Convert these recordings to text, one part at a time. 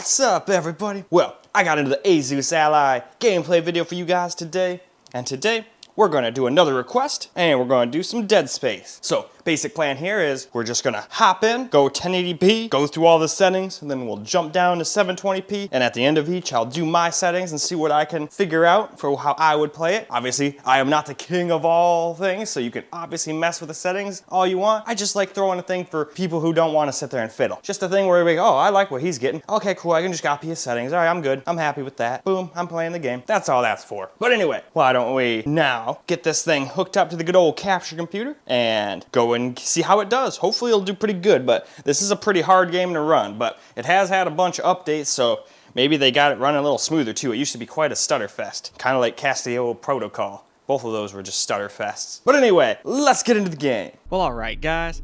What's up, everybody? Well, I got into the Asus Ally gameplay video for you guys today, and today we're gonna do another request, and we're gonna do some Dead Space. So, basic plan here is we're just gonna hop in, go 1080p, go through all the settings, and then we'll jump down to 720p, and at the end of each, I'll do my settings and see what I can figure out for how I would play it. Obviously, I am not the king of all things, so you can obviously mess with the settings all you want. I just like throwing a thing for people who don't want to sit there and fiddle. Just a thing where we go, oh, I like what he's getting. Okay, cool, I can just copy his settings. All right, I'm good. I'm happy with that. Boom, I'm playing the game. That's all that's for. But anyway, why don't we now get this thing hooked up to the good old capture computer and go and see how it does. Hopefully it'll do pretty good, but this is a pretty hard game to run, but it has had a bunch of updates, so maybe they got it running a little smoother too. It used to be quite a stutter fest, kind of like Castillo Protocol. Both of those were just stutter fests. But anyway, let's get into the game. Well, alright guys,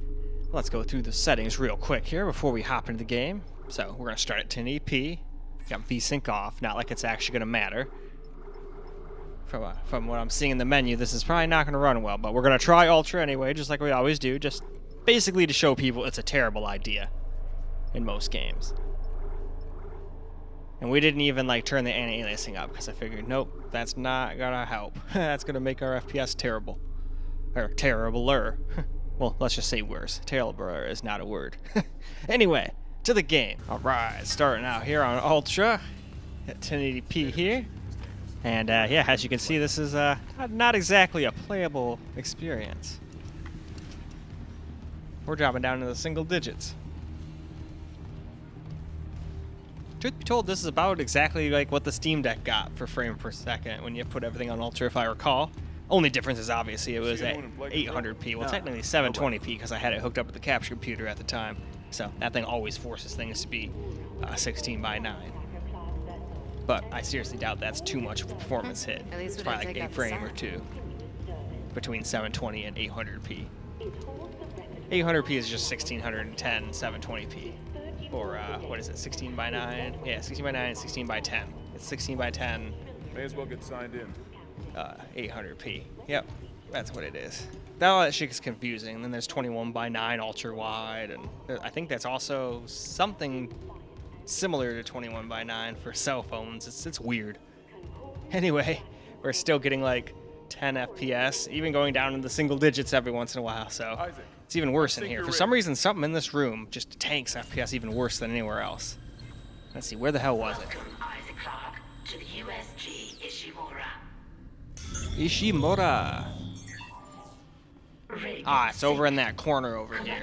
let's go through the settings real quick here before we hop into the game. So we're gonna start at 1080p, got VSync off, not like it's actually gonna matter. From what I'm seeing in the menu, this is probably not going to run well, but we're going to try Ultra anyway, just like we always do, just basically to show people it's a terrible idea in most games. And we didn't even like turn the anti-aliasing up because I figured, nope, that's not going to help. That's going to make our FPS terrible. Or terribler. Well, let's just say worse. Terribler is not a word. Anyway, to the game. Alright, starting out here on Ultra at 1080p here. And yeah, as you can see, this is not exactly a playable experience. We're dropping down into the single digits. Truth be told, this is about exactly like what the Steam Deck got for frame per second when you put everything on Ultra, if I recall. Only difference is obviously it was at 800p. Well, technically 720p because I had it hooked up with the capture computer at the time. So that thing always forces things to be 16 by 9. But I seriously doubt that's too much of a performance hit. It's probably like a frame or two between 720 and 800p. 800p is just 1610 720p. Or what is it, 16 by 9? Yeah, 16 by 9 and 16 by 10. It's 16 by 10. May as well get signed in. 800p. Yep, that's what it is. All that shit is confusing. And then there's 21 by 9 ultra wide, and I think that's also something similar to 21 by 9 for cell phones. It's weird. Anyway, we're still getting like 10 FPS, even going down in the single digits every once in a while, so it's even worse in here. For some reason, something in this room just tanks FPS even worse than anywhere else. Let's see, where the hell was it? To the USG Ishimura. Ishimura. Ah, it's over in that corner over here.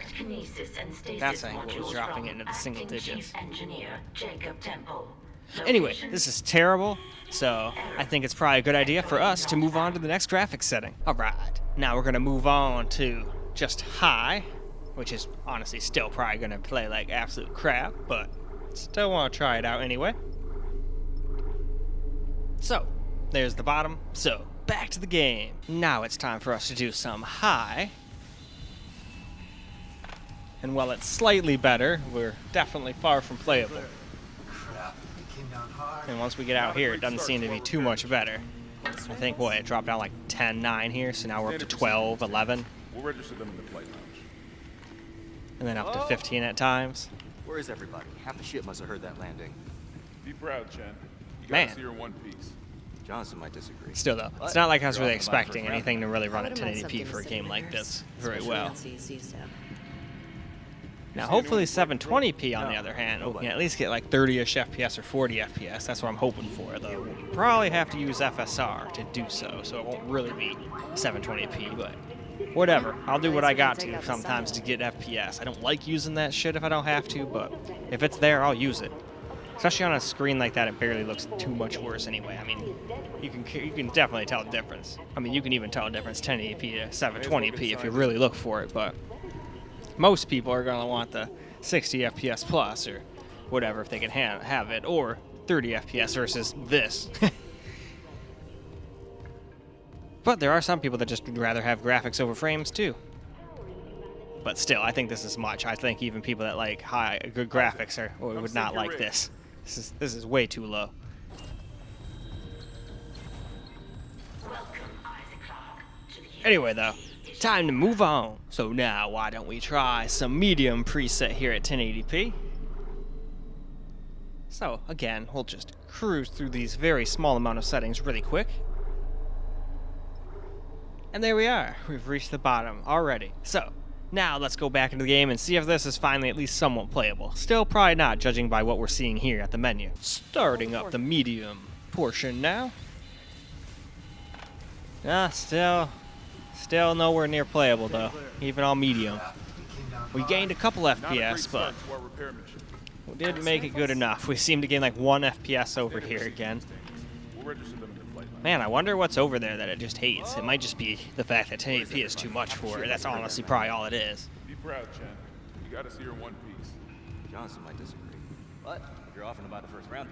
That's I think what was dropping it into the single digits. Anyway, this is terrible, so I think it's probably a good idea for us to move on to the next graphics setting. Alright, now we're going to move on to just high, which is honestly still probably going to play like absolute crap, but still want to try it out anyway. So, there's the bottom. So, back to the game. Now it's time for us to do some high. And while it's slightly better, we're definitely far from playable. And once we get out here, it doesn't seem to be too much better. I think, what, it dropped down like 10, 9 here, so now we're up to 12, 11. We'll register them in the flight lounge. And then up to 15 at times. Where is everybody? Half the ship must have heard that landing. Be proud, Chen. You Man. gotta see her in one piece. Johnson might disagree. Still though, it's not like I was really expecting anything to really run at 1080p for a game like this very well. Now hopefully 720p on the other hand, we can at least get like 30-ish FPS or 40 FPS. That's what I'm hoping for, though. We'll probably have to use FSR to do so it won't really be 720p, but whatever. I'll do what I got to sometimes to get FPS. I don't like using that shit if I don't have to, but if it's there, I'll use it. Especially on a screen like that, it barely looks too much worse anyway. I mean, you can definitely tell the difference. I mean, you can even tell the difference 1080p to 720p if you really look for it, but most people are going to want the 60 FPS plus or whatever if they can have it, or 30 FPS versus this. But there are some people that just would rather have graphics over frames too. But still, I think this is much. I think even people that like good graphics would not like this. This is way too low. Anyway, though, time to move on. So now, why don't we try some medium preset here at 1080p? So again, we'll just cruise through these very small amount of settings really quick. And there we are. We've reached the bottom already. So now let's go back into the game and see if this is finally at least somewhat playable. Still probably not, judging by what we're seeing here at the menu. Starting up the medium portion now. Still nowhere near playable though, even on medium. We gained a couple FPS, but To our repair mission. we didn't make it good enough. We seem to gain like 1 FPS over here again. We'll register them in the flight line. Man, I wonder what's over there that it just hates. It might just be the fact that 1080p is too much for it. That's honestly probably all it is. Be proud, Chen. You gotta see her in one piece. Johnson might disagree. But you're off in about the first round.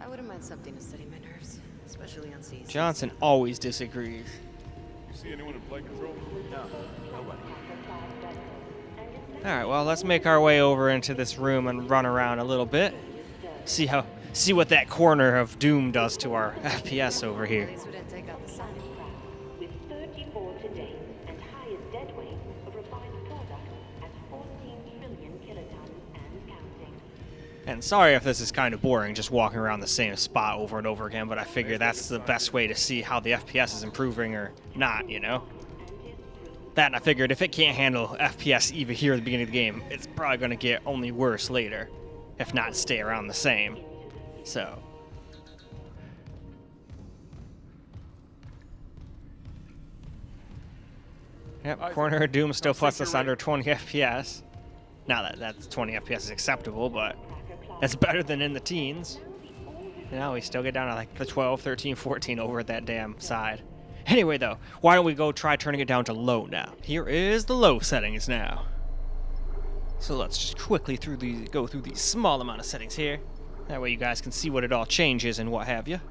I wouldn't mind something to steady my nerves, especially on seas. Johnson always disagrees. You see anyone in flight control? No, nobody. Alright, well, let's make our way over into this room and run around a little bit. See what that corner of doom does to our FPS over here. At least we didn't take out the sun. With 34 today and highest dead weight of refined product at 14 trillion kilotons and counting. And sorry if this is kind of boring, just walking around the same spot over and over again, but I figure that's the best way to see how the FPS is improving or not, you know? That, and I figured if it can't handle FPS even here at the beginning of the game, it's probably going to get only worse later, if not stay around the same. So. Yep, corner of doom still puts us under 20 FPS. Now that's 20 FPS is acceptable, but that's better than in the teens. You know, we still get down to like the 12, 13, 14 over at that damn side. Anyway, though, why don't we go try turning it down to low now? Here is the low settings now. So let's just quickly go through these small amount of settings here. That way you guys can see what it all changes and what have you.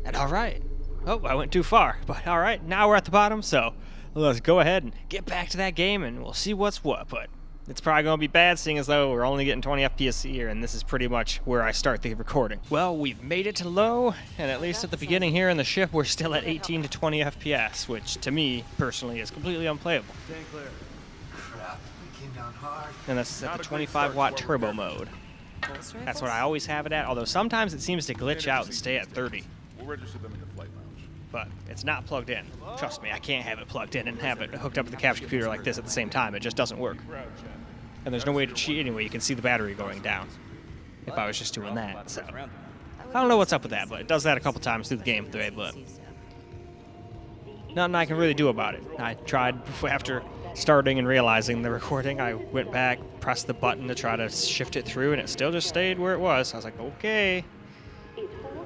And alright. Oh, I went too far. But alright, now we're at the bottom, so let's go ahead and get back to that game and we'll see what's what. But it's probably going to be bad, seeing as though we're only getting 20 FPS here, and this is pretty much where I start the recording. Well, we've made it to low, and at least at the beginning here in the ship, we're still at 18 to 20 FPS, which to me, personally, is completely unplayable. Stand clear. Crap, we came down hard. And that's at the 25-watt turbo mode. That's what I always have it at, although sometimes it seems to glitch out and stay at 30. We'll register them in the flight lounge. But it's not plugged in. Trust me, I can't have it plugged in and have it hooked up to the capture computer like this at the same time. It just doesn't work. Be proud, Chen. And there's no way to cheat anyway. You can see the battery going down if I was just doing that. So I don't know what's up with that, but it does that a couple times through the game today, but nothing I can really do about it. I tried after starting and realizing the recording. I went back, pressed the button to try to shift it through, and it still just stayed where it was. I was like, okay.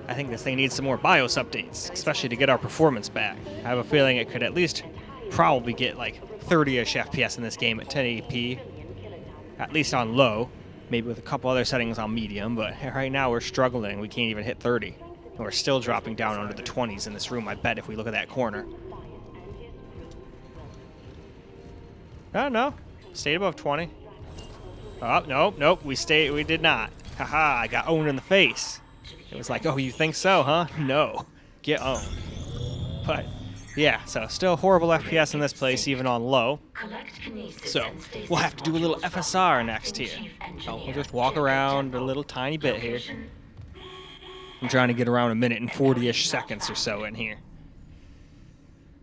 I think this thing needs some more BIOS updates, especially to get our performance back. I have a feeling it could at least probably get like 30-ish FPS in this game at 1080p, at least on low, maybe with a couple other settings on medium, but right now we're struggling. We can't even hit 30. And we're still dropping down under the 20s in this room, I bet, if we look at that corner. Oh, no. Stayed above 20. Oh, nope, we did not. Haha, I got owned in the face. It was like, oh, you think so, huh? No. Get owned. But, yeah, so still horrible FPS in this place, even on low. So, we'll have to do a little FSR next here. So we'll just walk around a little tiny bit here. I'm trying to get around a minute and 40-ish seconds or so in here.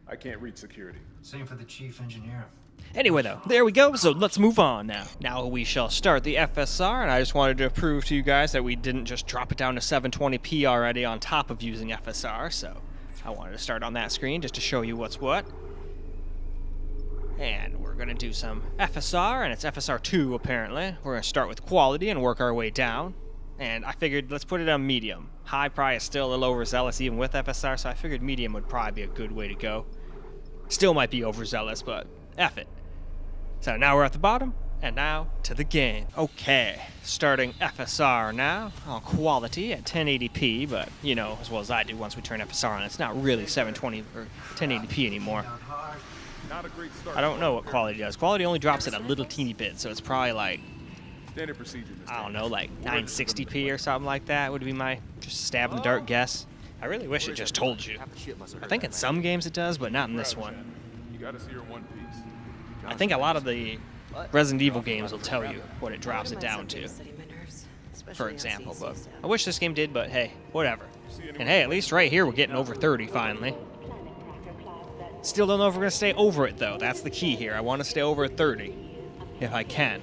I can't reach security. Same for the chief engineer. Anyway, though, there we go, so let's move on now. Now we shall start the FSR, and I just wanted to prove to you guys that we didn't just drop it down to 720p already on top of using FSR, so I wanted to start on that screen just to show you what's what. And we're going to do some FSR, and it's FSR 2 apparently. We're going to start with quality and work our way down. And I figured let's put it on medium. High probably is still a little overzealous even with FSR, so I figured medium would probably be a good way to go. Still might be overzealous, but F it. So now we're at the bottom, and now to the game. Okay, starting FSR now on quality at 1080p, but you know as well as I do, once we turn FSR on, it's not really 720 or 1080p anymore. Not a great start. I don't know what quality does. Quality only drops it a little teeny bit, so it's probably like, Standard procedure. I don't know, like 960p or something like that would be my just stab in the dark guess. I really wish it just told you. I think in some games it does, but not in this one. You gotta see her in one piece. I think a lot of the Resident Evil games will tell you what it drops it down to. for on example. CC But stuff. I wish this game did, but hey, whatever. And hey, at least right here we're getting over 30 finally. Still don't know if we're going to stay over it, though. That's the key here. I want to stay over 30 if I can.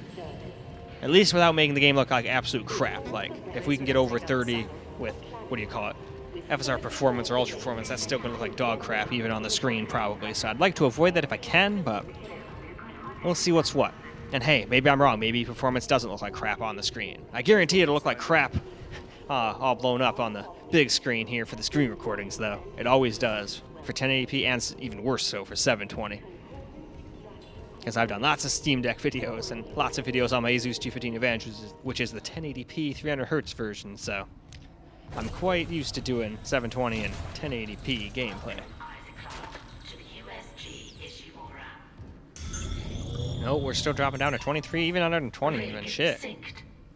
At least without making the game look like absolute crap. Like, if we can get over 30 with, what do you call it, FSR Performance or Ultra Performance, that's still going to look like dog crap, even on the screen, probably. So I'd like to avoid that if I can, but we'll see what's what. And hey, maybe I'm wrong. Maybe Performance doesn't look like crap on the screen. I guarantee it'll look like crap all blown up on the big screen here for the screen recordings, though. It always does for 1080p, and even worse so for 720. Because I've done lots of Steam Deck videos and lots of videos on my Asus G15 Advantage, which is the 1080p 300Hz version, so I'm quite used to doing 720 and 1080p gameplay. To the USG Ishimura. No, we're still dropping down to 23, even under 20 even. Shit.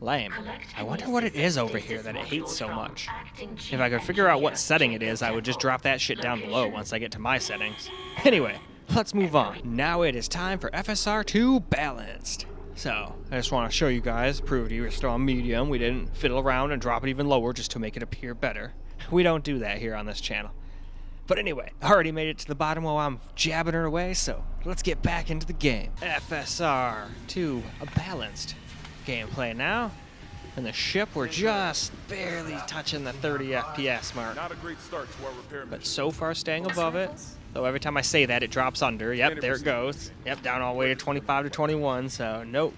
Lame. I wonder what it is over here that it hates so much. If I could figure out what setting it is, I would just drop that shit down below once I get to my settings. Anyway, let's move on. Now it is time for FSR 2 Balanced. So, I just want to show you guys, prove to you we're still on medium. We didn't fiddle around and drop it even lower just to make it appear better. We don't do that here on this channel. But anyway, I already made it to the bottom while I'm jabbing her away, so let's get back into the game. FSR 2 Balanced gameplay now. And the ship, we're just barely touching the 30 FPS mark. Not a great start to our repair But mission. so far staying above it. Though every time I say that, it drops under. Yep, there it goes. Yep, down all the way to 25 to 21, so nope.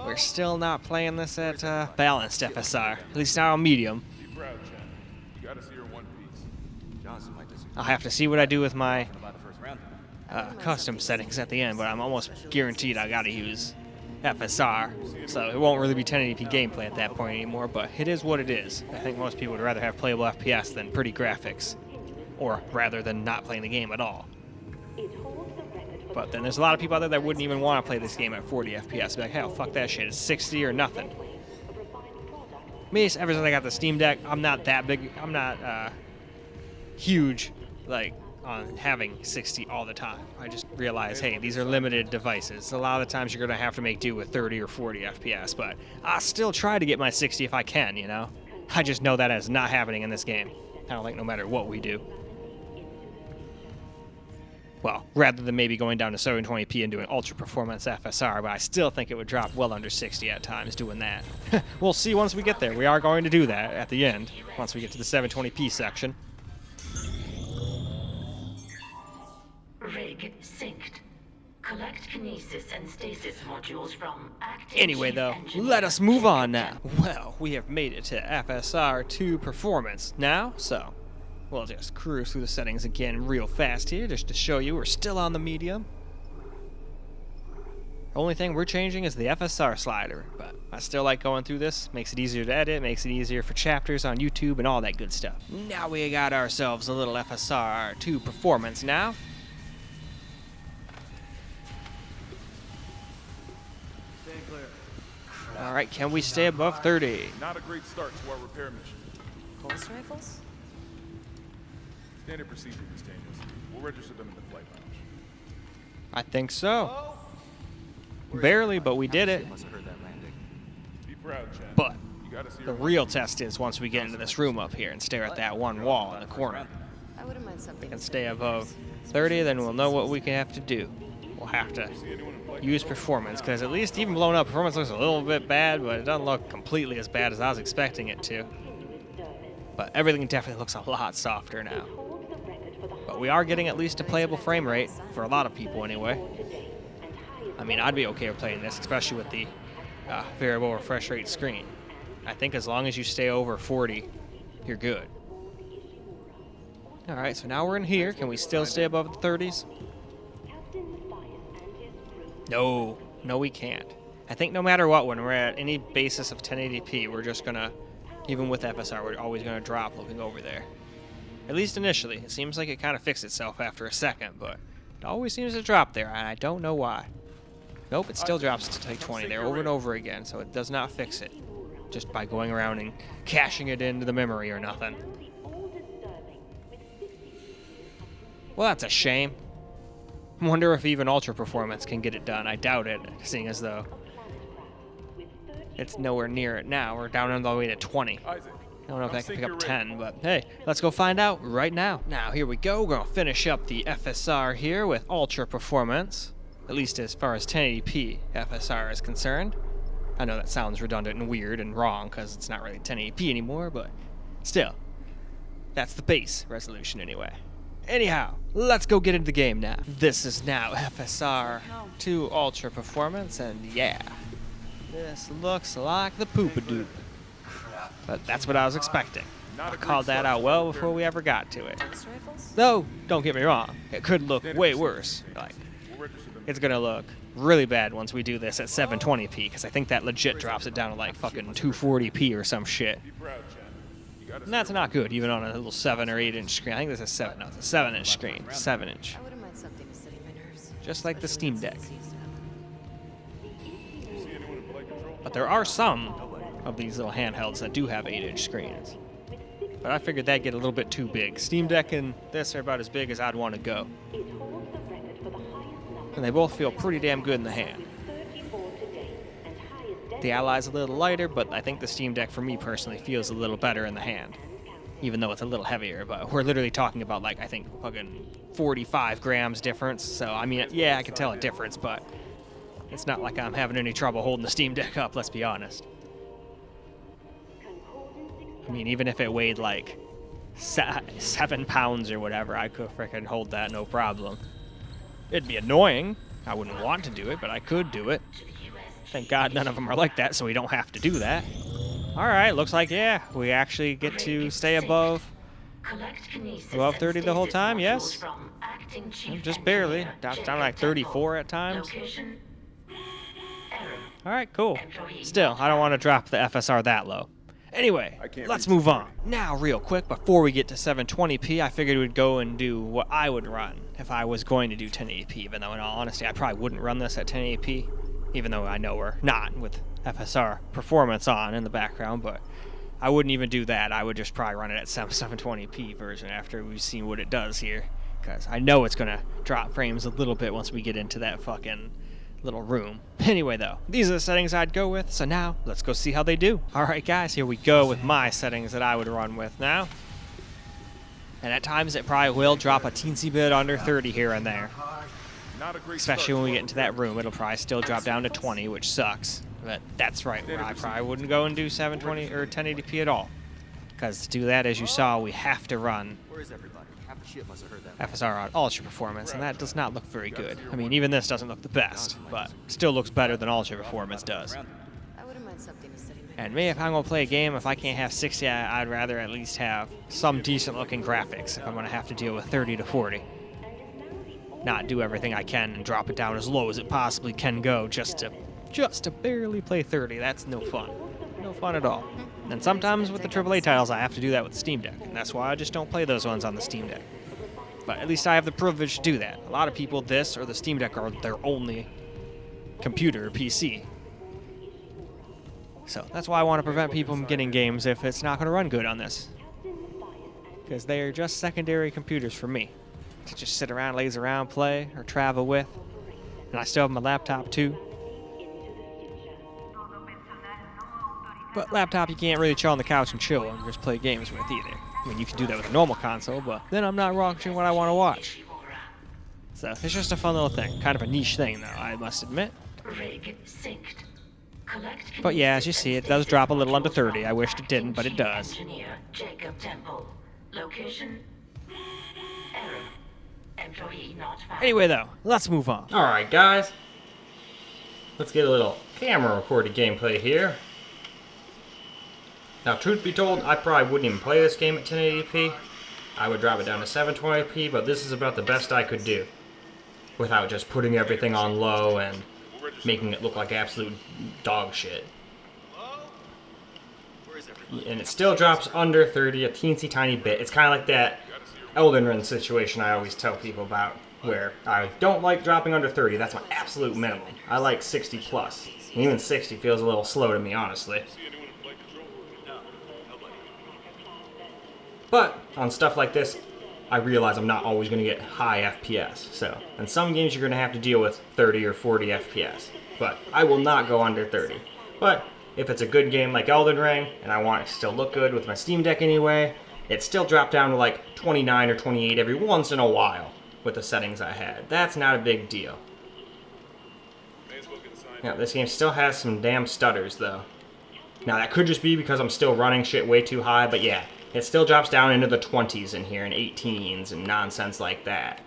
We're still not playing this at balanced FSR. At least not on medium. Be proud, Chad. You gotta see her one piece. Johnson might disagree I'll have to see what I do with my about the first round. custom settings at the end, but I'm almost guaranteed I gotta use FSR, so it won't really be 1080p gameplay at that point anymore, but it is what it is. I think most people would rather have playable FPS than pretty graphics, or rather than not playing the game at all. But then there's a lot of people out there that wouldn't even want to play this game at 40 FPS. Be like, hell, fuck that shit, it's 60 or nothing. Me, ever since I got the Steam Deck, I'm not that big, I'm not huge, like, on having 60 all the time. I just realize, hey, these are limited devices. A lot of the times you're going to have to make do with 30 or 40 FPS, but I still try to get my 60 if I can, you know? I just know that is not happening in this game. I don't think no matter what we do. Well, rather than maybe going down to 720p and doing ultra performance FSR, but I still think it would drop well under 60 at times doing that. We'll see once we get there. We are going to do that at the end, once we get to the 720p section. Rig synced. Collect kinesis and stasis modules from active Anyway, chief though, engineer. let us move on now. Well, we have made it to FSR 2 Performance now, so we'll just cruise through the settings again real fast here, just to show you we're still on the medium. Only thing we're changing is the FSR slider, but I still like going through this. Makes it easier to edit, makes it easier for chapters on YouTube and all that good stuff. Now we got ourselves a little FSR 2 Performance now. Alright, can we stay above 30? Not a great start to our repair mission. Pulse rifles? Standard procedure, Miss Daniels. We'll register them in the flight lounge. I think so. Barely, but we did it. Must have heard that landing. Be proud, Chad. But You gotta see the her real test is once we get into this room up here and stare at that one wall in the corner. I wouldn't mind something. And stay above 30, then we'll know what we can have to do. We'll have to use performance, because at least even blown up, performance looks a little bit bad, but it doesn't look completely as bad as I was expecting it to. But everything definitely looks a lot softer now. But we are getting at least a playable frame rate, for a lot of people anyway. I mean, I'd be okay with playing this, especially with the variable refresh rate screen. I think as long as you stay over 40, you're good. Alright, so now we're in here. Can we still stay above the 30s? No, we can't. I think no matter what, when we're at any basis of 1080p, we're just gonna, even with FSR, we're always gonna drop looking over there. At least initially. It seems like it kind of fixed itself after a second, but it always seems to drop there, and I don't know why. Nope, it still drops to like 20 there over and over again, so it does not fix it. Just by going around and caching it into the memory or nothing. Well, that's a shame. Wonder if even Ultra Performance can get it done. I doubt it, seeing as though it's nowhere near it now. We're down all the way to 20. Isaac, I don't know if that can pick up you're 10, but hey, let's go find out right now. Now, here we go. We're going to finish up the FSR here with Ultra Performance, at least as far as 1080p FSR is concerned. I know that sounds redundant and weird and wrong because it's not really 1080p anymore, but still, that's the base resolution anyway. Anyhow, let's go get into the game now. This is now FSR 2 Ultra Performance, and yeah, this looks like the poop-a-doop. But that's what I was expecting. I called that out well before we ever got to it. Though, don't get me wrong, it could look way worse. Like, it's gonna look really bad once we do this at 720p, because I think that legit drops it down to like fucking 240p or some shit. And that's not good, even on a little 7 or 8 inch screen. I think this is 7. No, it's a 7-inch screen. 7-inch. I wouldn't mind something to steady my nerves. Just like the Steam Deck. See anyone in flight control? But there are some of these little handhelds that do have 8-inch screens. But I figured that'd get a little bit too big. Steam Deck and this are about as big as I'd want to go. And they both feel pretty damn good in the hand. The Ally's a little lighter, but I think the Steam Deck for me personally feels a little better in the hand. Even though it's a little heavier, but we're literally talking about like, I think fucking 45 grams difference. So, I mean, yeah, I can tell a difference, but it's not like I'm having any trouble holding the Steam Deck up, let's be honest. I mean, even if it weighed like 7 pounds or whatever, I could freaking hold that no problem. It'd be annoying. I wouldn't want to do it, but I could do it. Thank God none of them are like that, so we don't have to do that. Alright, looks like, yeah, we actually get to stay above 30 the whole time, yes? Just barely. Down to like 34 at times. Alright, cool. Still, I don't want to drop the FSR that low. Anyway, let's move on. Now, real quick, before we get to 720p, I figured we'd go and do what I would run if I was going to do 1080p, even though in all honesty, I probably wouldn't run this at 1080p, even though I know we're not with FSR Performance on in the background, but I wouldn't even do that. I would just probably run it at some 720p version after we've seen what it does here, because I know it's going to drop frames a little bit once we get into that fucking little room. Anyway though, these are the settings I'd go with, so now let's go see how they do. Alright guys, here we go with my settings that I would run with now. And at times it probably will drop a teensy bit under 30 here and there. Especially when we get into that room, it'll probably still drop down to 20, which sucks. But that's right, where I probably wouldn't go and do 720 or 1080p at all. Because to do that, as you saw, we have to run FSR on Ultra Performance, and that does not look very good. I mean, even this doesn't look the best, but still looks better than Ultra Performance does. I wouldn't mind something to steady my And me, if I'm going to play a game, if I can't have 60, I'd rather at least have some decent looking graphics if I'm going to have to deal with 30 to 40. Not do everything I can and drop it down as low as it possibly can go just to barely play 30. That's no fun. No fun at all. And sometimes with the AAA titles, I have to do that with the Steam Deck, and that's why I just don't play those ones on the Steam Deck. But at least I have the privilege to do that. A lot of people, this or the Steam Deck are their only computer or PC. So that's why I want to prevent people from getting games if it's not going to run good on this. Because they are just secondary computers for me. To just sit around, laze around, play, or travel with. And I still have my laptop too. But laptop you can't really chill on the couch and chill and just play games with either. I mean, you can do that with a normal console, but then I'm not watching what I want to watch. So it's just a fun little thing. Kind of a niche thing, though, I must admit. But yeah, as you see, it does drop a little under 30. I wished it didn't, but it does. Anyway, though, let's move on. Alright, guys. Let's get a little camera recorded gameplay here. Now, truth be told, I probably wouldn't even play this game at 1080p. I would drop it down to 720p, but this is about the best I could do without just putting everything on low and making it look like absolute dog shit. And it still drops under 30, a teensy tiny bit. It's kind of like that Elden Ring situation I always tell people about, where I don't like dropping under 30. That's my absolute minimum. I like 60 plus. And even 60 feels a little slow to me, honestly. But on stuff like this, I realize I'm not always going to get high FPS. So, in some games you're going to have to deal with 30 or 40 FPS. But I will not go under 30. But if it's a good game like Elden Ring, and I want it to still look good with my Steam Deck anyway, it still dropped down to like 29 or 28 every once in a while with the settings I had. That's not a big deal. Yeah, this game still has some damn stutters though. Now that could just be because I'm still running shit way too high, but yeah, it still drops down into the 20s in here and 18s and nonsense like that.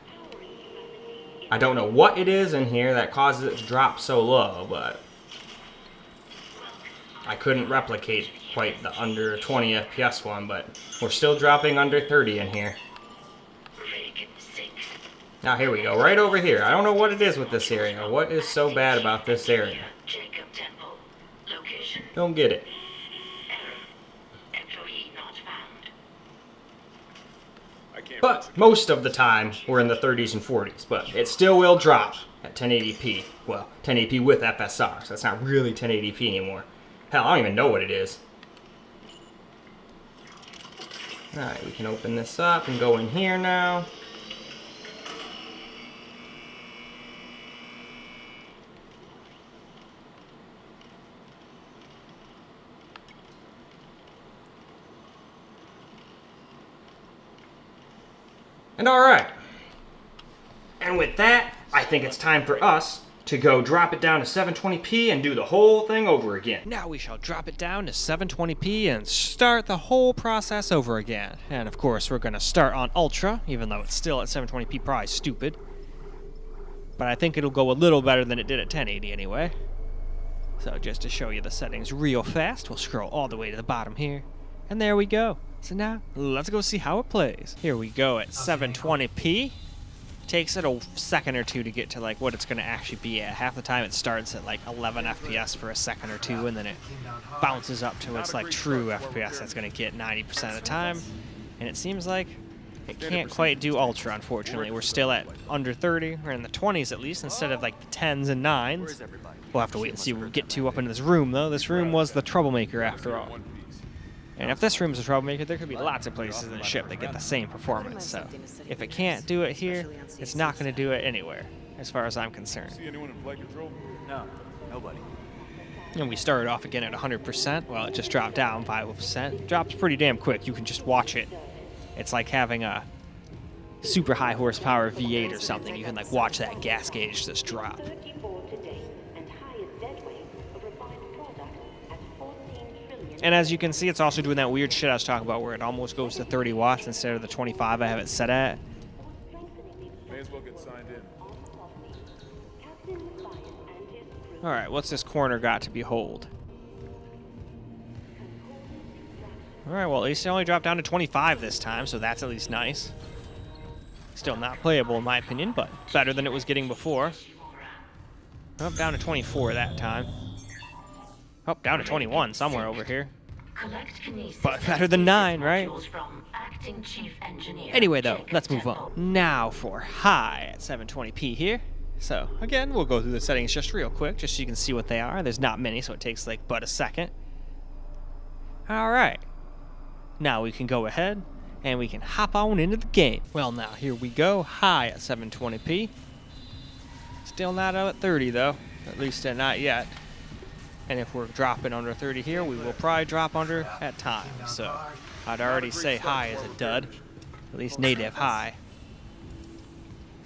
I don't know what it is in here that causes it to drop so low, but I couldn't replicate quite the under 20 FPS one, but we're still dropping under 30 in here. Now here we go, right over here. I don't know what it is with this area. What is so bad about this area? Don't get it. But most of the time, we're in the 30s and 40s, but it still will drop at 1080p. Well, 1080p with FSR, so that's not really 1080p anymore. Hell, I don't even know what it is. Alright, we can open this up and go in here now. And alright. And with that, I think it's time for us to go drop it down to 720p and do the whole thing over again. Now we shall drop it down to 720p and start the whole process over again. And of course, we're going to start on Ultra, even though it's still at 720p, probably stupid. But I think it'll go a little better than it did at 1080 anyway. So just to show you the settings real fast, we'll scroll all the way to the bottom here. And there we go. So now, let's go see how it plays. Here we go at 720p. Takes it a second or two to get to like what it's going to actually be at. Half the time it starts at like 11 FPS for a second or two, and then it bounces up to its like true FPS that's going to get 90% of the time. And it seems like it can't quite do Ultra, unfortunately. We're still at under 30, or in the 20s at least, instead of like the 10s and 9s. We'll have to wait and see what we get to up into this room, though. This room was the troublemaker after all. And if this room's a troublemaker, there could be lots of places in the ship that get the same performance. So if it can't do it here, it's not going to do it anywhere, as far as I'm concerned. See anyone in flight control? No, nobody. And we started off again at 100%. Well, it just dropped down 5%. Drops pretty damn quick. You can just watch it. It's like having a super high horsepower V8 or something. You can like watch that gas gauge just drop. 34 today, and highest dead weight of refined product at 14 trillion. And as you can see, it's also doing that weird shit I was talking about where it almost goes to 30 watts instead of the 25 I have it set at. May as well get signed in. Alright, what's this corner got to behold? Alright, well at least it only dropped down to 25 this time, so that's at least nice. Still not playable in my opinion, but better than it was getting before. Up down to 24 that time. Up down to 21 somewhere over here. But better than 9, right? Anyway though, let's move on. Now for high at 720p here. So again, we'll go through the settings just real quick, just so you can see what they are. There's not many, so it takes like but a second. Alright. Now we can go ahead and we can hop on into the game. Well now, here we go, high at 720p. Still not out at 30 though, at least not yet. And if we're dropping under 30 here, we will probably drop under at time. So I'd already say high is a dud, at least native high.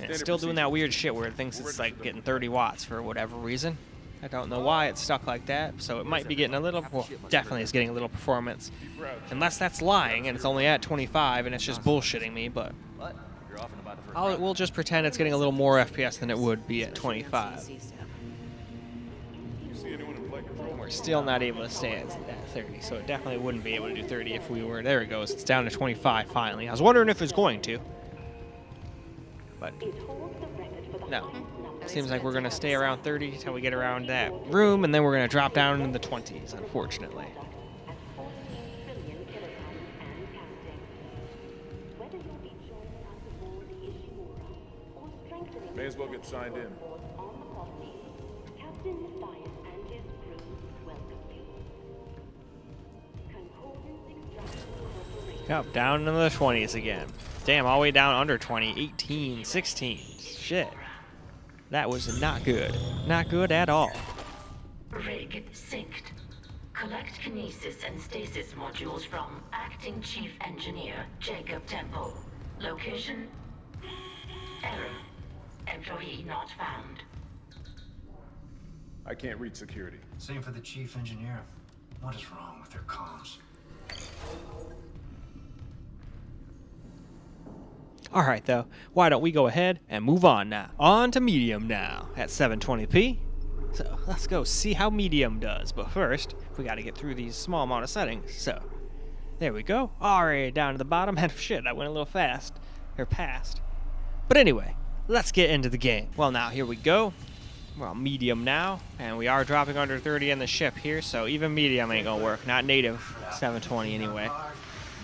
And it's still doing that weird shit where it thinks it's like getting 30 watts for whatever reason. I don't know why it's stuck like that, so it might be getting a little, well, definitely it's getting a little performance. Unless that's lying and it's only at 25 and it's just bullshitting me, but What? You're off and about the first we'll just pretend it's getting a little more FPS than it would be at 25. You see anyone in flight control? We're still not able to stay at 30, so it definitely wouldn't be able to do 30 if we were. There it goes, it's down to 25 finally. I was wondering if it's going to, but no. Seems like we're going to stay around 30 until we get around that room, and then we're going to drop down in the 20s, unfortunately. May as well get signed in. Captain Matthias and his crew welcome you. Concordance Extraction Corporation. Yep, down into the 20s again. Damn, all the way down under 20, 18, 16. Shit. That was not good. Not good at all. Rig synced. Collect kinesis and stasis modules from Acting Chief Engineer Jacob Temple. Location? Error. Employee not found. I can't reach security. Same for the chief engineer. What is wrong with their comms? Alright though, why don't we go ahead and move on now. On to medium now at 720p. So let's go see how medium does. But first, we gotta get through these small amount of settings. So there we go. Already down to the bottom. And shit, I went a little fast. Or past. But anyway, let's get into the game. Well now, here we go. We're on medium now. And we are dropping under 30 in the ship here. So even medium ain't gonna work. Not native 720 anyway.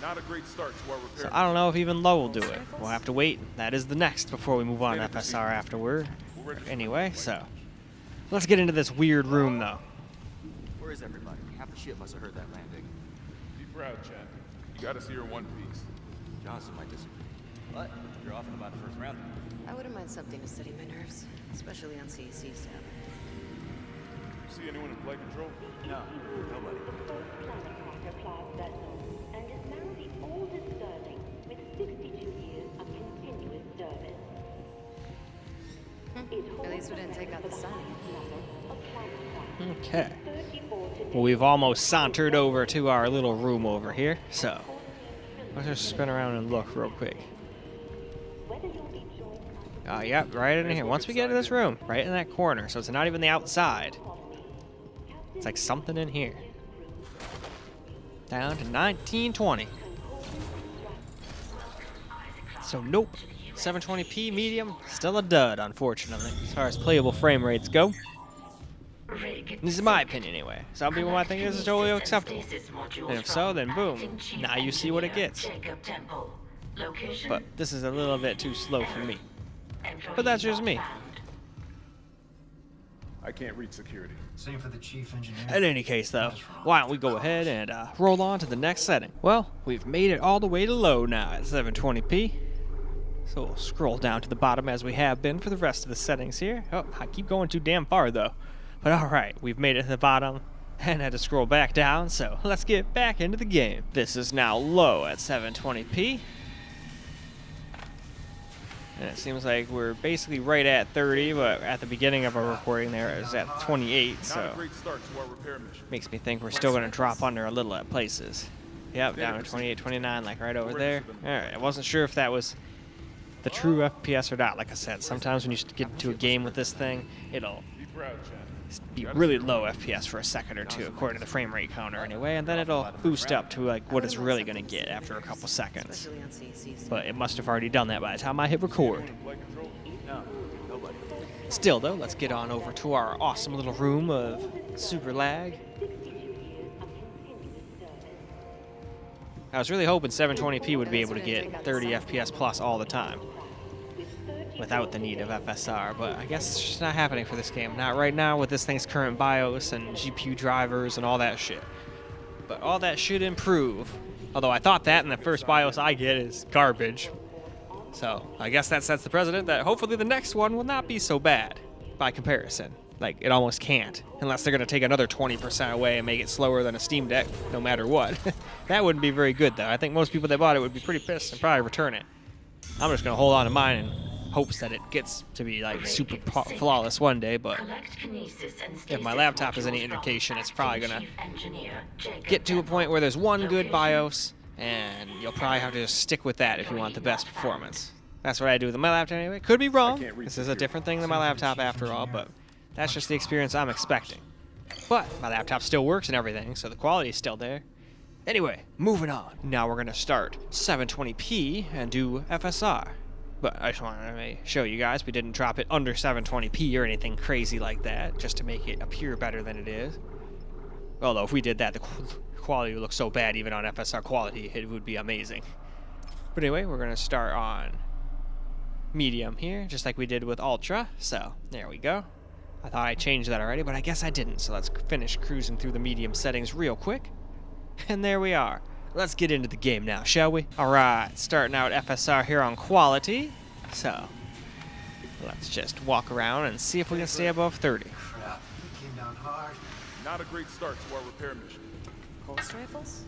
Not a great start to our repair. So I don't know if even low will do it. We'll have to wait. That is the next before we move on to FSR afterward. Anyway, so let's get into this weird room though. Where is everybody? Half the ship must have heard that landing. Be proud, Chad. You gotta see her in one piece. Johnson might disagree. But you're off in about the first round. I wouldn't mind something to steady my nerves, especially on CEC stuff. You see anyone in flight control? No, nobody. Planet cracker class vessel, and is now the oldest Sterling with 62 years of continuous service. At least we didn't take out the sun. Okay. Well, we've almost sauntered over to our little room over here. So let's just spin around and look real quick. Yep, right in here. Once we get to this room, right in that corner, so it's not even the outside. It's like something in here. Down to 1920. So nope. 720p medium, still a dud, unfortunately, as far as playable frame rates go. This is my opinion anyway. Some people might think this is totally acceptable. And if so, then boom. Now you see what it gets. But this is a little bit too slow for me. But that's just me. I can't reach security. Same for the chief engineer. In any case, though, why don't we go ahead and roll on to the next setting? Well, we've made it all the way to low now at 720p. So we'll scroll down to the bottom as we have been for the rest of the settings here. Oh, I keep going too damn far, though. But alright, we've made it to the bottom and had to scroll back down, so let's get back into the game. This is now low at 720p. And it seems like we're basically right at 30, but at the beginning of our recording there it was at 28, Not so a great start to our repair mission. makes me think we're still going to drop under a little at places. Yep, down to 28, 29, like right over there. Alright, I wasn't sure if that was the true FPS or not. Like I said, sometimes when you get into a game with this thing, it'll Be proud, Chad. be really low FPS for a second or two, according to the frame rate counter anyway, and then it'll boost up to like what it's really going to get after a couple seconds. Especially on CEC stuff. But it must have already done that by the time I hit record. Flight control? No, nobody. Still though, let's get on over to our awesome little room of super lag. I was really hoping 720p would be able to get 30 FPS plus all the time without the need of FSR, but I guess it's just not happening for this game. Not right now with this thing's current BIOS and GPU drivers and all that shit. But all that should improve. Although I thought that in the first BIOS I get is garbage. So I guess that sets the precedent that hopefully the next one will not be so bad by comparison. Like, it almost can't, unless they're going to take another 20% away and make it slower than a Steam Deck, no matter what. That wouldn't be very good, though. I think most people that bought it would be pretty pissed and probably return it. I'm just going to hold on to mine in hopes that it gets to be, like, super flawless one day, but if my laptop is any indication, it's probably going to get to a point where there's one good BIOS, and you'll probably have to just stick with that if you want the best performance. That's what I do with my laptop anyway. Could be wrong. This is a different thing than my laptop after all, but that's just the experience I'm expecting. But my laptop still works and everything, so the quality is still there. Anyway, moving on. Now we're going to start 720p and do FSR. But I just wanted to show you guys we didn't drop it under 720p or anything crazy like that, just to make it appear better than it is. Although if we did that, the quality would look so bad even on FSR quality, it would be amazing. But anyway, we're going to start on medium here, just like we did with Ultra. So, there we go. I thought I changed that already, but I guess I didn't. So let's finish cruising through the medium settings real quick. And there we are. Let's get into the game now, shall we? Alright, starting out FSR here on quality. So, let's just walk around and see if we can stay above 30. Crap, we came down hard. Not a great start to our repair mission. Pulse rifles?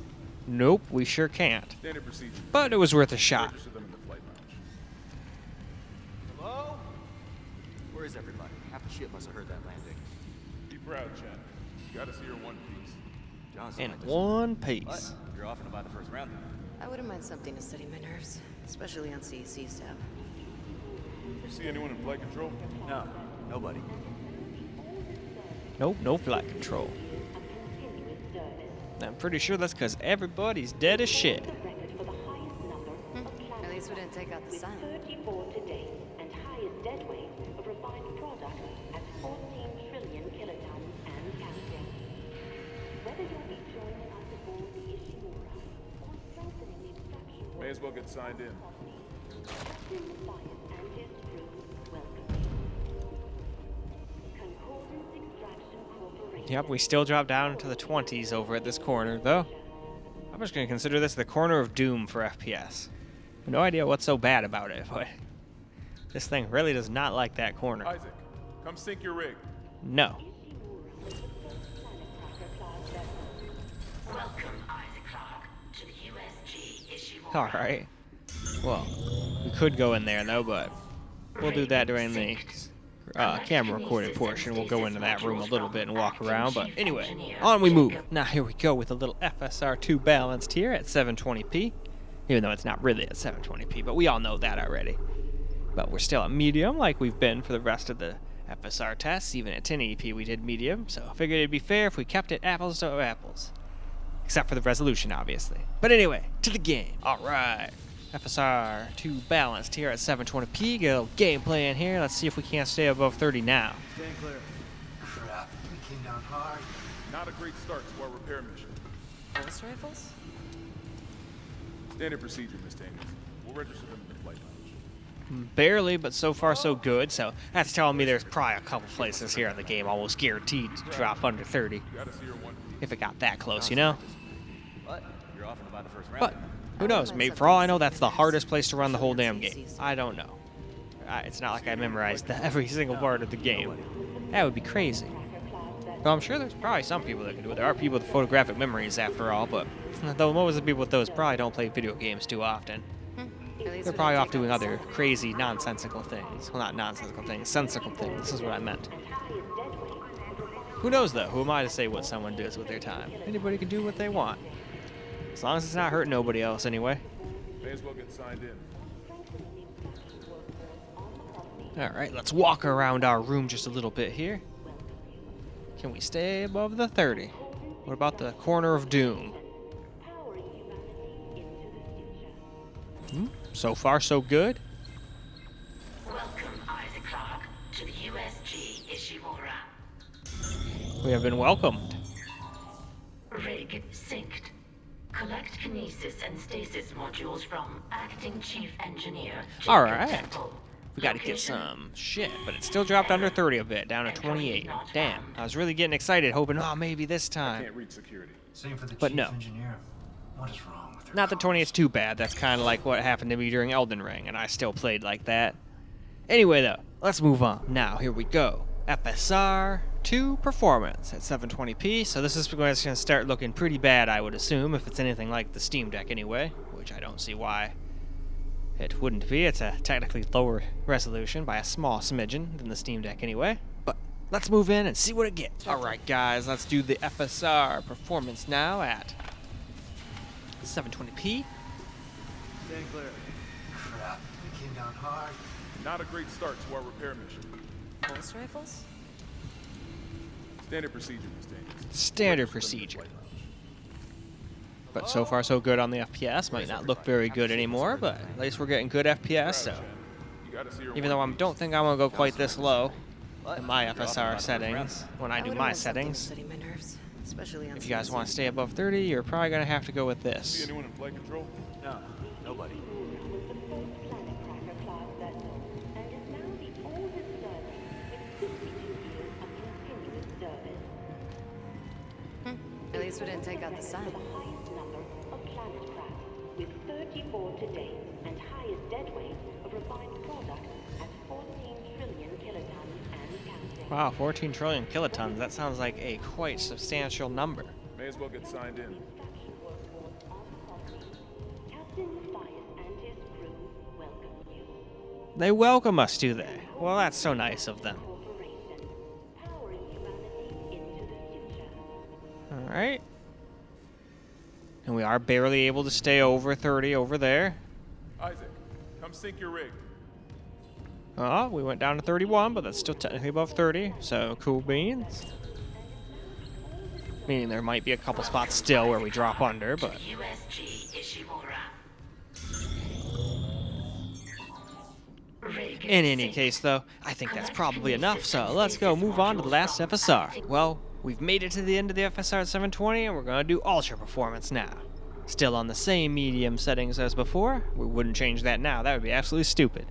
Nope, we sure can't. Standard procedure. But it was worth a shot. Register them in the flight lounge. Hello? Where is everybody? Half the ship must have heard that landing. Be proud, Chad. You gotta see her in one piece. John's In like this. one What? piece. You're off and about the first round. I wouldn't mind something to steady my nerves, especially on CEC stuff. You see anyone in flight control? No, nobody. Nope, no flight control. I'm pretty sure that's because everybody's dead as shit. At least we didn't take out the sign. 34 to date and highest dead weight of refined product at 14 trillion kilotons and counting. Whether you'll be joining us aboard the Ishimura or strengthening the extraction May as well get signed in. Captain Matthias and his crew welcome you. Concordance Extraction Corporation. Yep, we still drop down into the 20s over at this corner, though. I'm just going to consider this the corner of doom for FPS. No idea what's so bad about it, but this thing really does not like that corner. Isaac, come sync your rig. No. Welcome, Isaac Clarke, to the USG Ishimura. Alright. Well, we could go in there, though, but we'll do that during the camera recorded portion. We'll go into that room a little bit and walk around, but anyway, on we move. Now here we go with a little FSR 2 balanced here at 720p, even though it's not really at 720p, but we all know that already. But we're still at medium like we've been for the rest of the FSR tests. Even at 1080p we did medium, so I figured it'd be fair if we kept it apples to apples. Except for the resolution, obviously. But anyway, to the game. Alright. FSR 2 balanced here at 720p. Get a little gameplay in here. Let's see if we can't stay above 30 now. Stand clear. Crap, we came down hard. Not a great start to our repair mission. Pulse rifles? Standard procedure, Miss Daniels. We'll register them in the flight lounge. Barely, but so far so good. So that's telling me there's probably a couple places here in the game almost guaranteed to drop under 30. You gotta see her in one piece. If it got that close, you know? What? You're off and about the first round. But who knows? Maybe for all I know, that's the hardest place to run the whole damn game. I don't know. It's not like I memorized every single part of the game. That would be crazy. Well, I'm sure there's probably some people that can do it. There are people with photographic memories, after all, but though most of the people with those probably don't play video games too often. They're probably off doing other crazy, nonsensical things. Well, not nonsensical things, sensical things. This is what I meant. Who knows, though? Who am I to say what someone does with their time? Anybody can do what they want. As long as it's not hurting nobody else, anyway. May as well get signed in. Alright, let's walk around our room just a little bit here. Can we stay above the 30? What about the corner of doom? So far, so good. Welcome, Isaac Clarke, to the USG Ishimura. We have been welcomed. Rig synced. Collect kinesis and stasis modules from Acting Chief Engineer Jacob Alright. Temple. We gotta get Location, some shit, but it still dropped under 30 a bit, down to 28. Damn, I was really getting excited, hoping, oh, maybe this time. Can't reach security. Same for the But chief no. engineer. What is wrong with their Not that comms? 28's too bad, that's kind of like what happened to me during Elden Ring, and I still played like that. Anyway, though, let's move on. Now, here we go. FSR 2 Performance at 720p, so this is going to start looking pretty bad, I would assume, if it's anything like the Steam Deck anyway, which I don't see why it wouldn't be. It's a technically lower resolution by a small smidgen than the Steam Deck anyway. But let's move in and see what it gets. Alright guys, let's do the FSR Performance now at 720p. Stand clear. Crap, we came down hard. Not a great start to our repair mission. Pulse rifles? Standard procedure, Miss Daniels. Standard Register them in the procedure. flight lounge. But so far so good on the FPS. Might not look very good anymore, but at least we're getting good FPS, so You gotta see her in even though one I piece. don't think I'm gonna go quite this low What? in my You're off and about FSR the first settings round. when I do wouldn't my mind something to settings. steady my nerves, especially on If you guys CEC. want to stay above 30, you're probably gonna have to go with See this. anyone in flight control? No, nobody. was the first Planet Cracker class vessel and is now the oldest serving with 52 years of continuous service. At least we didn't take out the sign. The highest number of planet craft with 34 to date and highest dead weight of refined product at 14 trillion kilotons and counting. Wow, 14 trillion kilotons. That sounds like a quite substantial number. May as well get signed in. They welcome us, do they? Well, that's so nice of them. Corporation, powering humanity into the future. Alright. And we are barely able to stay over 30 over there. Isaac, come sync your rig. Oh, we went down to 31, but that's still technically above 30, so cool beans. Meaning there might be a couple spots still where we drop under, but... USG Ishimura. Rig In any sync. case, though, I think that's probably enough, so let's go move on to the last FSR. Well, we've made it to the end of the FSR 720, and we're going to do Ultra Performance now. Still on the same medium settings as before. We wouldn't change that now. That would be absolutely stupid.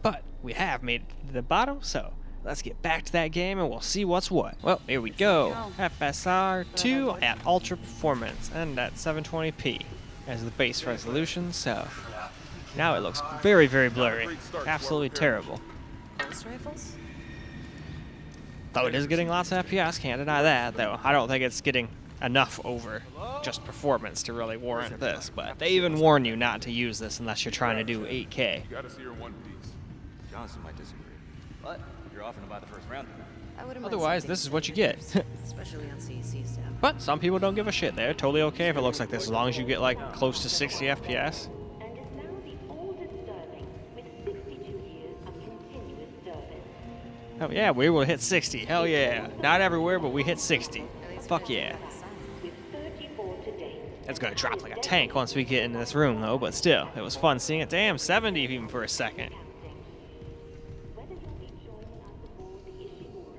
But we have made it to the bottom, so let's get back to that game and we'll see what's what. Well, here we go. FSR 2 at Ultra Performance and at 720p as the base resolution, so now it looks very, very blurry. Absolutely terrible. Pulse rifles? Though it is getting lots of FPS, can't deny that, though. I don't think it's getting enough over just performance to really warrant this, but they even warn you not to use this unless you're trying to do 8K. You gotta see her in one piece. Johnson might disagree. But you're off and about the first round. I wouldn't mind Otherwise, something this is to what you steady get. nerves, especially on CEC stuff. But some people don't give a shit. They're totally okay if it looks like this, as long as you get like close to 60 FPS. And is now the oldest Sterling with 62 years of continuous service. Oh yeah, we will hit 60. Hell yeah. Not everywhere, but we hit 60. At least Fuck we yeah. don't have the sun. With 34 to date. It's gonna drop like a tank once we get into this room though, but still, it was fun seeing it. Damn, 70 even for a second. Whether you'll be joining us aboard the Ishimura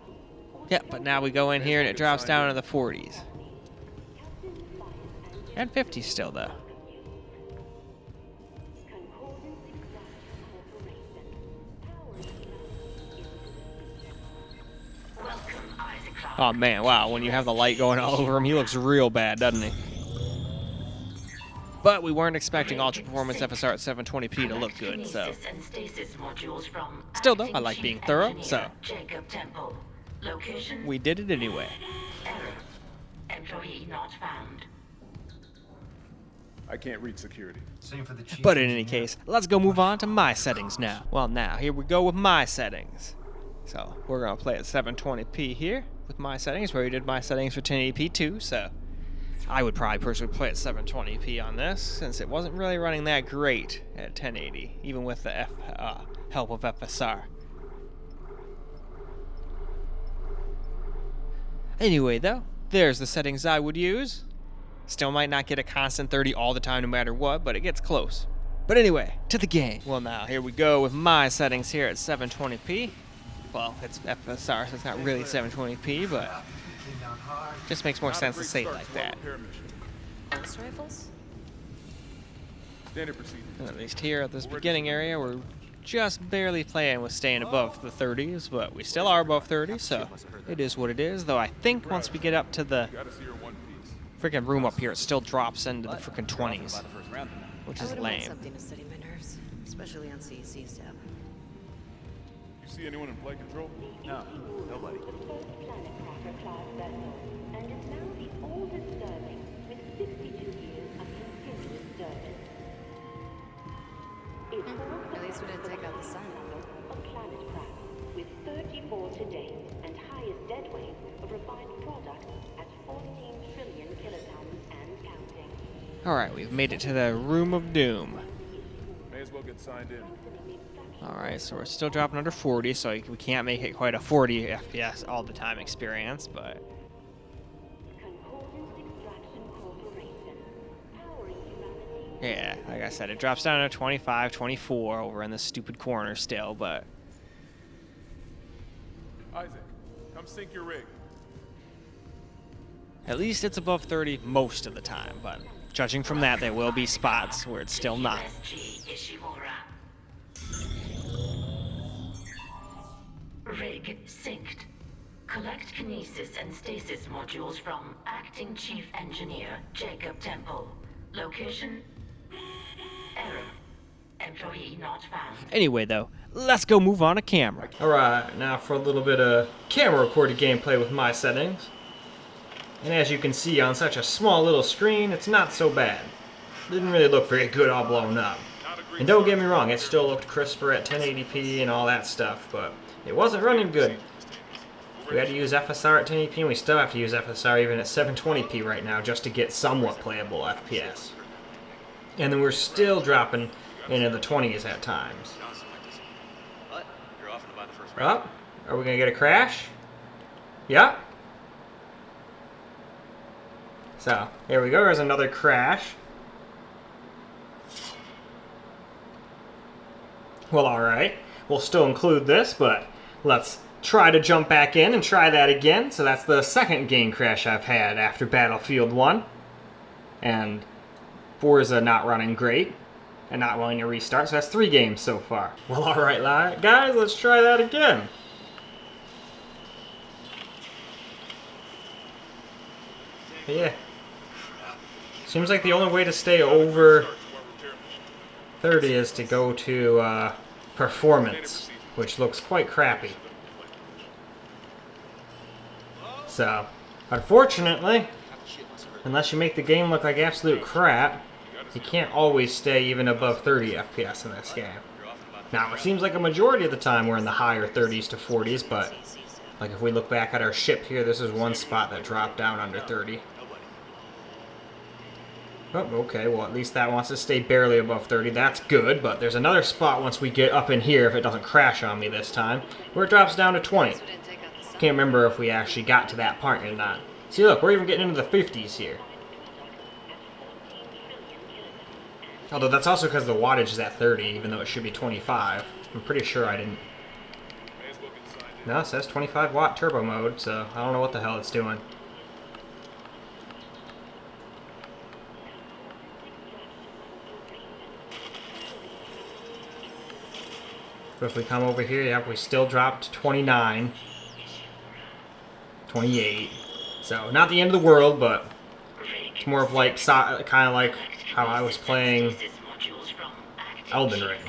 or Yeah, but now we go in here and it drops down to the 40s. Captain Matthias And and 50s still though. Concordance Extraction Corporation, powering humanity into the future. Welcome, Isaac Clarke. Oh man, wow, when you have the light going all over him, he looks real bad, doesn't he? But we weren't expecting Ultra Performance FSR at 720p to look good, so... Kinesis and stasis modules from Still though, Acting I like Chief being thorough, Engineer so... Jacob Temple. Location We did it anyway. error. Employee not found. I can't reach security. Same for the chief. But in any engineer. case, let's go move on to my settings now. Well now, here we go with my settings. So, we're gonna play at 720p here with my settings. We already did my settings for 1080p too, so... I would probably personally play at 720p on this, since it wasn't really running that great at 1080, even with the help of FSR. Anyway though, there's the settings I would use. Still might not get a constant 30 all the time no matter what, but it gets close. But anyway, to the game. Well now, here we go with my settings here at 720p. Well, it's FSR, so it's not really 720p, but Came down hard. just makes more Not a sense to great say it start like to our that. repair mission. Pulse rifles? Standard procedure. At least here at this beginning area, we're just barely playing with staying above the 30s, but we still are above 30, so it is what it is. Though I think once we get up to the You gotta see her in one piece. freaking room up here, it still drops into the But freaking you're off and 20s, about the first round. which I is wouldn't mind lame. something to steady my nerves, especially on CEC stuff. You see anyone in flight control? No, nobody. The first planet cracker class vessel, and is now the oldest Sterling with 62 years of continuous service. It holds At least we didn't take out the sun. a planet craft with 34 to date and highest dead weight of refined product at 14 trillion kilotons and counting. Alright, we've made it to the Room of Doom. May as well get signed in. Alright, so we're still dropping under 40, so we can't make it quite a 40 FPS all the time experience, but... Concordance Extraction Corporation, powering humanity. Yeah, like I said, it drops down to 25, 24 over in the stupid corner still, but... Isaac, come sync your rig. At least it's above 30 most of the time, but judging from that, there will be spots where it's still not. USG Ishimura. Rig synced. Collect kinesis and stasis modules from Acting Chief Engineer Jacob Temple. Location error. Employee not found. Anyway, though, let's go move on to camera. Alright, now for a little bit of camera recorded gameplay with my settings. And as you can see on such a small little screen, it's not so bad. Didn't really look very good all blown up. Not a great And don't get me wrong, it still looked crisper at 1080p and all that stuff, but it wasn't running good. We had to use FSR at 1080p, and we still have to use FSR even at 720p right now just to get somewhat playable FPS. And then we're still dropping into the 20s at times. What? You're off and about the first round. Oh, are we going to get a crash? Yeah. So, here we go, there's another crash. Well, alright. We'll still include this, but let's try to jump back in and try that again. So that's the second game crash I've had after Battlefield 1. And Forza not running great and not willing to restart. So that's 3 games so far. Well, alright, guys, let's try that again. But yeah. Seems like the only way to stay over 30 is to go to Performance, which looks quite crappy. So, unfortunately, unless you make the game look like absolute crap, you can't always stay even above 30 FPS in this game. Now, it seems like a majority of the time we're in the higher 30s to 40s, but like if we look back at our ship here, this is one spot that dropped down under 30. Oh, okay, well at least that wants to stay barely above 30. That's good, but there's another spot once we get up in here, if it doesn't crash on me this time, where it drops down to 20. Can't remember if we actually got to that part or not. See, look, we're even getting into the 50s here. Although that's also because the wattage is at 30, even though it should be 25. I'm pretty sure I didn't... No, it says 25 watt turbo mode, so I don't know what the hell it's doing. But if we come over here, yep, we still dropped to 29. 28. So, not the end of the world, but it's more of like, kind of like how I was playing Elden Ring.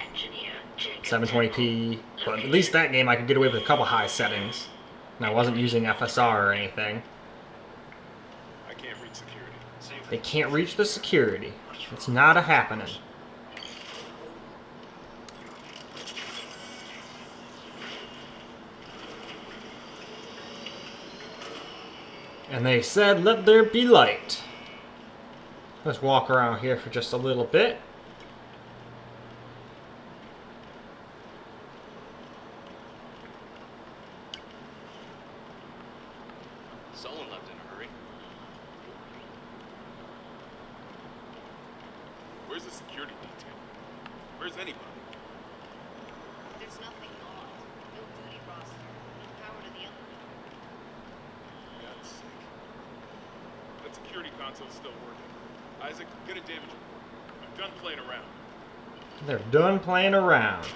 720p, but at least that game I could get away with a couple high settings. And I wasn't using FSR or anything. I can't reach security. They can't reach the security. It's not a happening. And they said, let there be light. Let's walk around here for just a little bit. Someone left in a hurry. Where's the security detail? Where's anybody? There's nothing on. No duty roster. No power to the other. God's sake. That security console's still working. Isaac, get a damage report. I'm done playing around. They're done playing around.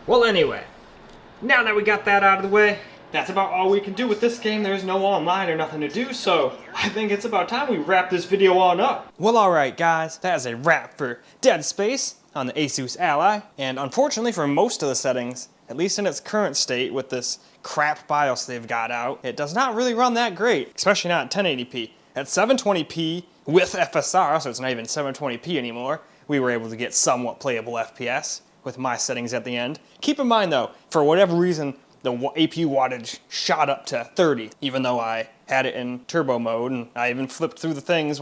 Well, anyway, now that we got that out of the way, that's about all we can do with this game. There's no online or nothing to do, so I think it's about time we wrap this video on up. Well, alright guys, that is a wrap for Dead Space on the Asus Ally, and unfortunately for most of the settings, at least in its current state with this crap BIOS they've got out, it does not really run that great, especially not at 1080p. At 720p with FSR, so it's not even 720p anymore, we were able to get somewhat playable FPS with my settings at the end. Keep in mind though, for whatever reason, the APU wattage shot up to 30, even though I had it in turbo mode, and I even flipped through the things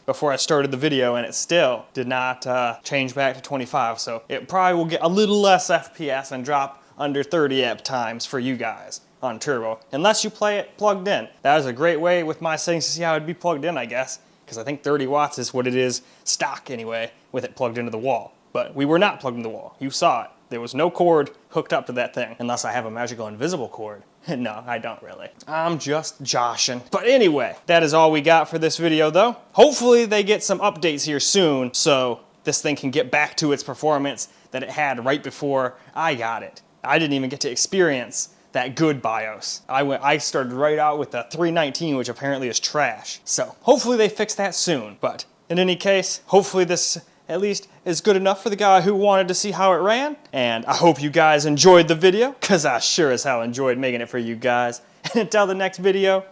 before I started the video, and it still did not change back to 25, so it probably will get a little less FPS and drop under 30 at times for you guys on turbo, unless you play it plugged in. That is a great way with my settings to see how it'd be plugged in, I guess, because I think 30 watts is what it is stock anyway, with it plugged into the wall. But we were not plugged into the wall. You saw it. There was no cord hooked up to that thing, unless I have a magical invisible cord. No, I don't really. I'm just joshing. But anyway, that is all we got for this video though. Hopefully they get some updates here soon, so this thing can get back to its performance that it had right before I got it. I didn't even get to experience that good BIOS. I started right out with the 319, which apparently is trash. So hopefully they fix that soon. But in any case, hopefully this at least is good enough for the guy who wanted to see how it ran. And I hope you guys enjoyed the video, because I sure as hell enjoyed making it for you guys. And until the next video,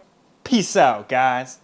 peace out, guys.